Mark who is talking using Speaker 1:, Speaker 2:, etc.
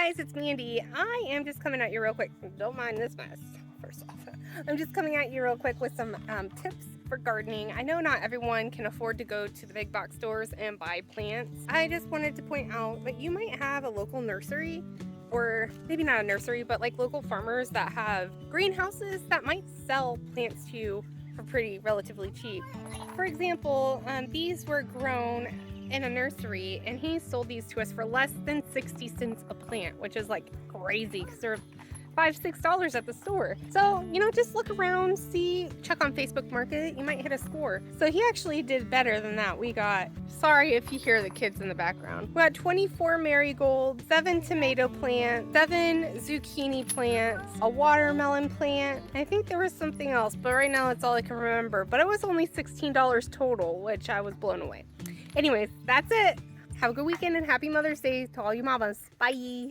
Speaker 1: guys, it's Mandy. I am just coming at you real quick. Don't mind this mess, first off. I'm just coming at you real quick with some tips for gardening. I know not everyone can afford to go to the big box stores and buy plants. I just wanted to point out that you might have a local nursery, or maybe not a nursery, but like local farmers that have greenhouses that might sell plants to you for pretty relatively cheap. For example, these were grown in a nursery, and he sold these to us for less than 60 cents a plant, which is like crazy because they're $5-6 at the store. So, just look around, see, check on Facebook Market, you might hit a score. So he actually did better than that. We got, sorry if you hear the kids in the background, we got 24 marigolds, 7 tomato plants, 7 zucchini plants, a watermelon plant. I think there was something else, but right now that's all I can remember. But it was only $16 total, which I was blown away. Anyways, that's it. Have a good weekend and happy Mother's Day to all you mamas. Bye.